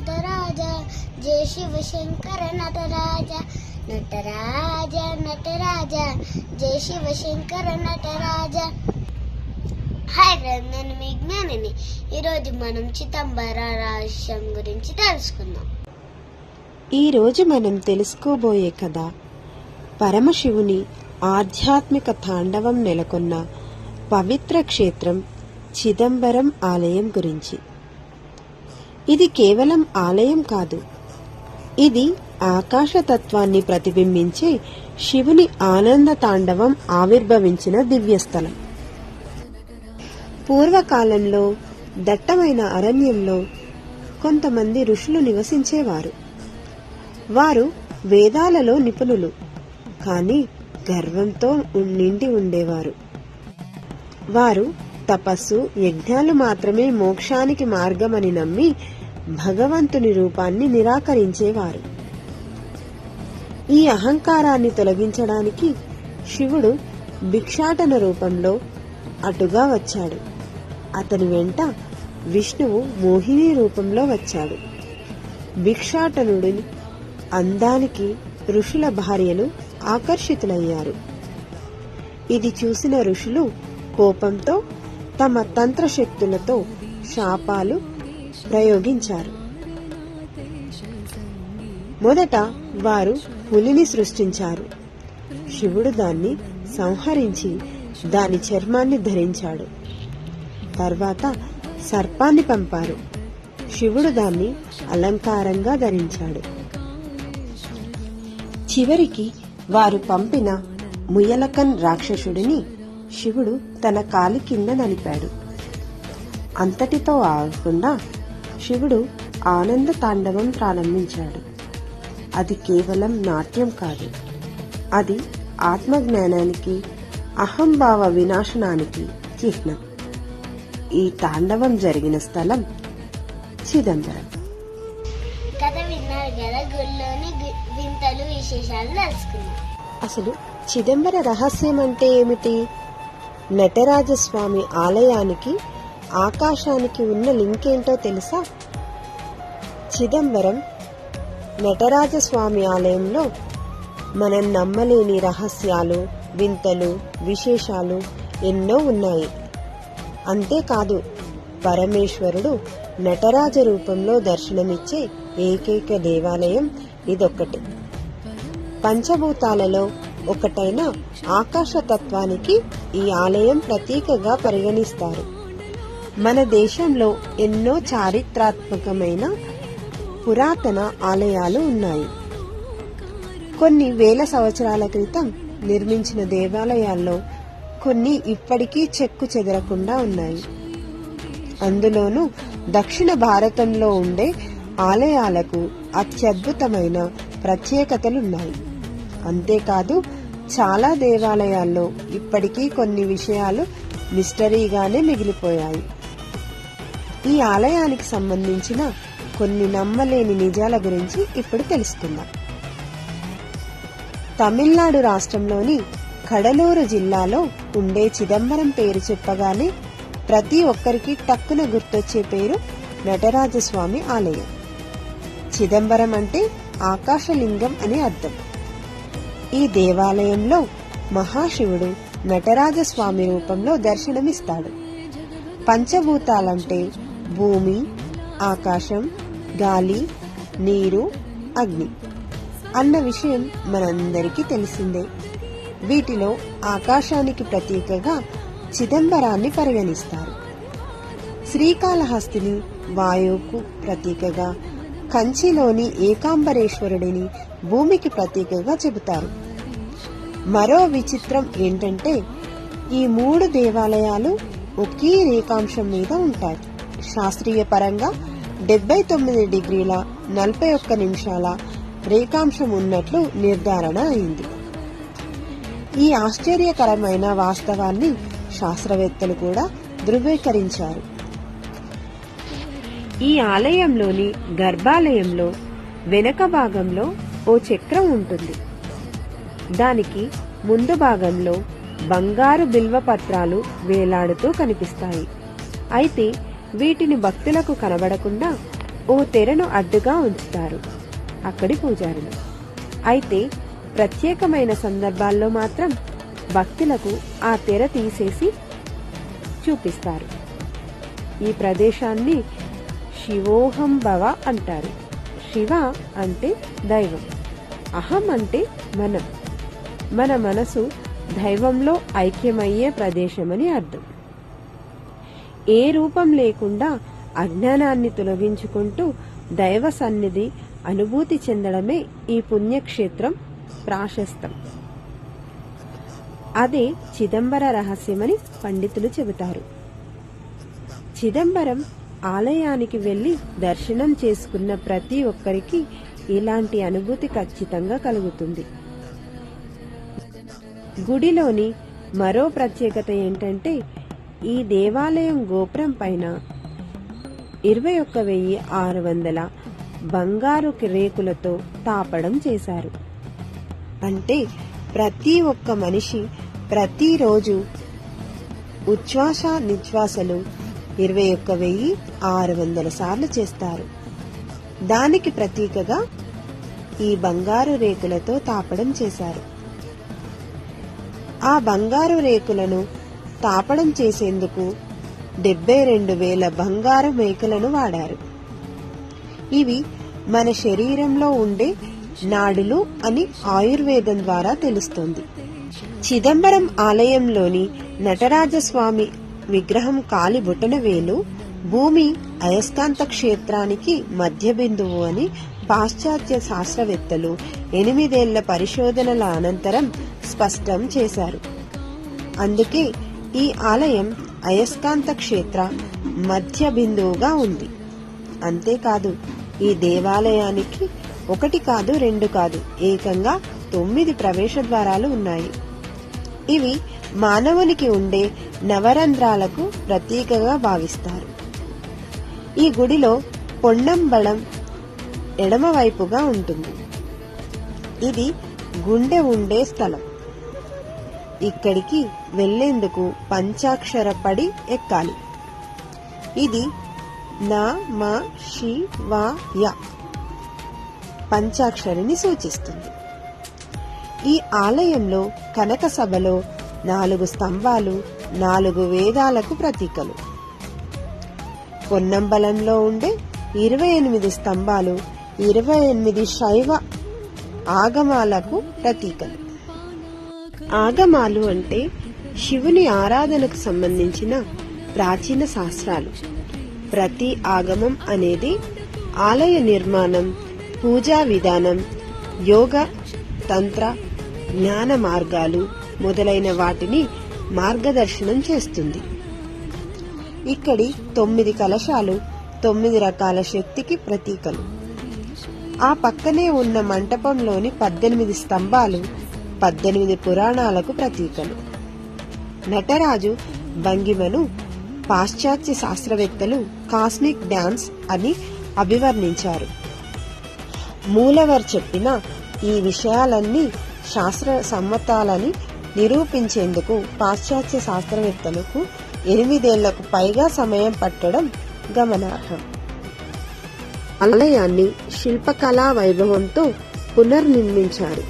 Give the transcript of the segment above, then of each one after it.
నటరాజ జయ శివ శంకర నటరాజ నటరాజ నటరాజ జయ Shiva Shankara Nataraja. Hi friend, నేను మీ జ్ఞానిని. ఈరోజు మనం చిదంబర రహస్యం గురించి తెలుసుకుందాం. ఈరోజు మనం తెలుసుకోబోయే కథ పరమశివుని ఆధ్యాత్మిక తాండవం నెలకొన్న పవిత్ర క్షేత్రం చిదంబరం ఆలయం గురించి. ఇది కేవలం ఆలయం కాదు, ఇది ఆకాశతత్వాన్ని ప్రతిబింబించే శివుని ఆనంద తాండవం ఆవిర్భవించిన దివ్యస్థలం. పూర్వకాలంలో దట్టమైన అరణ్యంలో కొంతమంది ఋషులు నివసించేవారు. వారు వేదాలలో నిపుణులు, కానీ గర్వంతో నిండి ఉండేవారు. వారు తపస్సు, యజ్ఞాలు మాత్రమే మోక్షానికి మార్గమని నమ్మి భగవంతుని రూపాన్ని నిరాకరించేవారు. ఈ అహంకారాన్ని తొలగించడానికి శివుడు భిక్షాటన రూపంలో అటుగా వచ్చాడు. అతని వెంట విష్ణువు మోహిని రూపంలో వచ్చాడు. భిక్షాటనుడి అందానికి ఋషుల భార్యలు ఆకర్షితులయ్యారు. ఇది చూసిన ఋషులు కోపంతో తమ తంత్రశక్తులతో శాపాలు ప్రయోగించారు. మొదట వారు పులిని సృష్టించారు. శివుడు దాన్ని సంహరించి దాని చర్మాన్ని ధరించాడు. తర్వాత సర్పాన్ని పంపారు. శివుడు దాన్ని అలంకారంగా ధరించాడు. చివరికి వారు పంపిన ముయలకన్ రాక్షసుడిని శివుడు తన కాలి కింద నలిపాడు. అంతటితో ఆగకుండా శివుడు ఆనంద తాండవం ప్రారంభించాడు. అది కేవలం నాట్యం కాదు, అది ఆత్మజ్ఞానానికి, అహంభావ వినాశనానికి చిహ్నం. ఈ తాండవం జరిగిన స్థలం చిదంబరం. కథ విన్నారు కదా, గుళ్ళోని వింతలు విశేషాలు తెలుసుకున్నాం. అసలు చిదంబర రహస్యం అంటే ఏమిటి? నటరాజస్వామి ఆలయానికి ఆకాశానికి ఉన్న లింక్ ఏంటో తెలుసా? చిదంబరం నటరాజస్వామి ఆలయంలో మనం నమ్మలేని రహస్యాలు, వింతలు, విశేషాలు ఎన్నో ఉన్నాయి. అంతేకాదు, పరమేశ్వరుడు నటరాజ రూపంలో దర్శనమిచ్చే ఏకైక దేవాలయం ఇదొక్కటి. పంచభూతాలలో ఒకటైన ఆకాశతత్వానికి ఈ ఆలయం ప్రతీకగా పరిగణిస్తారు. మన దేశంలో ఎన్నో చారిత్రాత్మకమైన పురాతన ఆలయాలు ఉన్నాయి. కొన్ని వేల సంవత్సరాల క్రితం నిర్మించిన దేవాలయాల్లో కొన్ని ఇప్పటికీ చెక్కు చెదరకుండా ఉన్నాయి. అందులోనూ దక్షిణ భారతంలో ఉండే ఆలయాలకు అత్యద్భుతమైన ప్రత్యేకతలున్నాయి. అంతేకాదు, చాలా దేవాలయాల్లో ఇప్పటికీ కొన్ని విషయాలు మిస్టరీగానే మిగిలిపోయాయి. ఈ ఆలయానికి సంబంధించిన కొన్ని నమ్మలేని నిజాల గురించి ఇప్పుడు తెలుసుకుందాం. తమిళనాడు రాష్ట్రంలోని కడలూరు జిల్లాలో ఉండే చిదంబరం పేరు చెప్పగానే ప్రతి ఒక్కరికి టక్కున గుర్తొచ్చే పేరు నటరాజస్వామి ఆలయం. చిదంబరం అంటే ఆకాశలింగం అని అర్థం. ఈ దేవాలయంలో మహాశివుడు నటరాజస్వామి రూపంలో దర్శనమిస్తాడు. పంచభూతాలంటే భూమి, ఆకాశం, గాలి, నీరు, అగ్ని అన్న విషయం మనందరికీ తెలిసిందే. వీటిలో ఆకాశానికి ప్రతీకగా చిదంబరాన్ని పరిగణిస్తారు. శ్రీకాళహస్తిని వాయువుకు ప్రతీకగా, కంచిలోని ఏకాంబరేశ్వరుడిని భూమికి ప్రతీకగా చెబుతారు. మరో విచిత్రం ఏంటంటే, ఈ మూడు దేవాలయాలు ఒకే రేఖాంశం మీద ఉంటాయి. శాస్త్రీయ పరంగా 79 డిగ్రీల 41 నిమిషాల రేఖాంశం ఉన్నట్లు నిర్ధారణ అయింది. ఈ ఆశ్చర్యకరమైన వాస్తవాన్ని శాస్త్రవేత్తలు కూడా ధృవీకరించారు. ఈ ఆలయంలోని గర్భాలయంలో వెనక భాగంలో ఓ చక్రం ఉంటుంది. దానికి ముందు భాగంలో బంగారు బిల్వపత్రాలు వేలాడుతూ కనిపిస్తాయి. అయితే వీటిని భక్తులకు కనబడకుండా ఓ తెరను అడ్డుగా ఉంచుతారు అక్కడి పూజారులు. అయితే ప్రత్యేకమైన సందర్భాల్లో మాత్రం భక్తులకు ఆ తెర తీసేసి చూపిస్తారు. ఈ ప్రదేశాన్ని శివోహం భవ అంటారు. శివ అంటే దైవం, అహం అంటే మనం. మన మనసు దైవంలో ఐక్యమయ్యే ప్రదేశమని అర్థం. ఏ రూపం లేకుండా అజ్ఞానాన్ని తొలగించుకుంటూ దైవ సన్నిధి అనుభూతి చెందడమే ఈ పుణ్యక్షేత్రం ప్రాశస్తం. అదే చిదంబర రహస్యమని పండితులు చెబుతారు. చిదంబరం ఆలయానికి వెళ్లి దర్శనం చేసుకున్న ప్రతి ఒక్కరికి ఇలాంటి అనుభూతి ఖచ్చితంగా కలుగుతుంది. గుడిలోని మరో ప్రత్యేకత ఏంటంటే ఈ దేవాలయం గోపురం పైన 21,600 బంగారు రేకులతో తాపడం చేశారు. అంటే ప్రతి ఒక్క మనిషి ప్రతిరోజు ఉచ్ఛ్వాస నిశ్వాసలు 21,600 సార్లు చేస్తారు. దానికి ప్రతీకగా ఈ బంగారు రేకులతో తాపడం చేశారు. ఆ బంగారు రేకులను తాపడం చేసేందుకు 72,000 బంగారు మేకలను వాడారు. ఇవి మన శరీరంలో ఉండే నాడులు అని ఆయుర్వేదం ద్వారా తెలుస్తుంది. చిదంబరం ఆలయంలోని నటరాజస్వామి విగ్రహం కాలి బొటనవేలు భూమి అయస్కాంత క్షేత్రానికి మధ్య బిందువు అని పాశ్చాత్య శాస్త్రవేత్తలు 8 ఏళ్ల పరిశోధనల అనంతరం స్పష్టం చేశారు. అందుకే ఈ ఆలయం అయస్కాంత క్షేత్ర మధ్య బిందువుగా ఉంది. అంతేకాదు ఈ దేవాలయానికి 1 కాదు 2 కాదు ఏకంగా 9 ప్రవేశ ద్వారాలు ఉన్నాయి. ఇవి మానవునికి ఉండే నవరంధ్రాలకు ప్రతీకగా భావిస్తారు. ఈ గుడిలో పొన్నంబళం ఎడమవైపుగా ఉంటుంది. ఇది గుండె ఉండే స్థలం. ఇక్కడికి వెళ్లేందుకు పంచాక్షర పడి ఎక్కాలి. ఇది నమ శివాయ పంచాక్షరిని సూచిస్తుంది. ఈ ఆలయంలో కనక సభలో 4 స్తంభాలు 4 వేదాలకు ప్రతీకలు. పొన్నంబలంలో ఉండే 28 స్తంభాలు 28 శైవ ఆగమాలకు ప్రతీకలు. ఆగమాలు అంటే శివుని ఆరాధనకు సంబంధించిన ప్రాచీన శాస్త్రాలు. ప్రతి ఆగమం అనేది ఆలయ నిర్మాణం, పూజా విధానం, యోగ, తంత్ర, జ్ఞాన మార్గాలు మొదలైన వాటిని మార్గదర్శనం చేస్తుంది. ఇక్కడి 9 కలశాలు 9 రకాల శక్తికి ప్రతీకలు. ఆ పక్కనే ఉన్న మంటపంలోని 18 స్తంభాలు 18 పురాణాలకు ప్రతీకలు. నటరాజు భంగిమను పాశ్చాత్య శాస్త్రవేత్తలు కాస్మిక్ డాన్స్ అని అభివర్ణించారు. మూలవర్ చెప్పిన ఈ విషయాలన్నీ శాస్త్ర సమ్మతాలని నిరూపించేందుకు పాశ్చాత్య శాస్త్రవేత్తలకు 8 ఏళ్లకు పైగా సమయం పట్టడం గమనార్హం. ఆలయాన్ని శిల్పకళా వైభవంతో పునర్నిర్మించారు.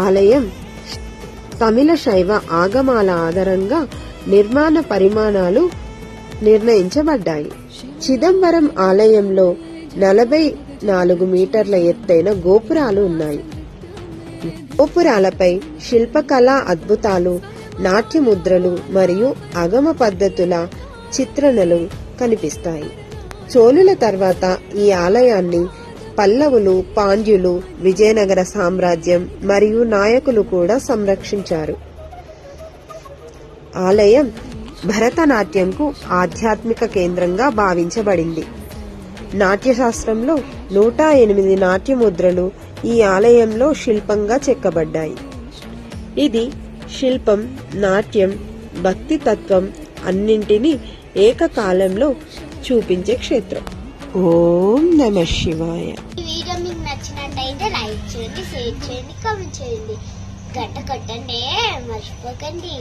ఆలయం తమిళ శైవ ఆగమాల ఆధారంగా నిర్మాణ పరిమాణాలు నిర్ణయించబడ్డాయి. చిదంబరం ఆలయంలో 44 మీటర్ల ఎత్తైన గోపురాలు ఉన్నాయి. గోపురాలపై శిల్పకళా అద్భుతాలు, నాట్యముద్రలు మరియు ఆగమ పద్ధతుల చిత్రణలు కనిపిస్తాయి. చోళుల తర్వాత ఈ ఆలయాన్ని పల్లవులు, పాండ్యులు, విజయనగర సామ్రాజ్యం మరియు నాయకులు కూడా సంరక్షించారు. ఆలయం భరతనాట్యంకు ఆధ్యాత్మిక కేంద్రంగా భావించబడింది. నాట్యశాస్త్రంలో 108 నాట్యముద్రలు ఈ ఆలయంలో శిల్పంగా చెక్కబడ్డాయి. ఇది శిల్పం, నాట్యం, భక్తి తత్వం అన్నింటినీ ఏకకాలంలో చూపించే క్షేత్రం. ఓం నమః శివాయ. ఈ వీడియో మీకు నచ్చినట్టయితే లైక్ చేయండి, షేర్ చేయండి, కామెంట్ చేయండి, గంట కొట్టండి మర్చిపోకండి.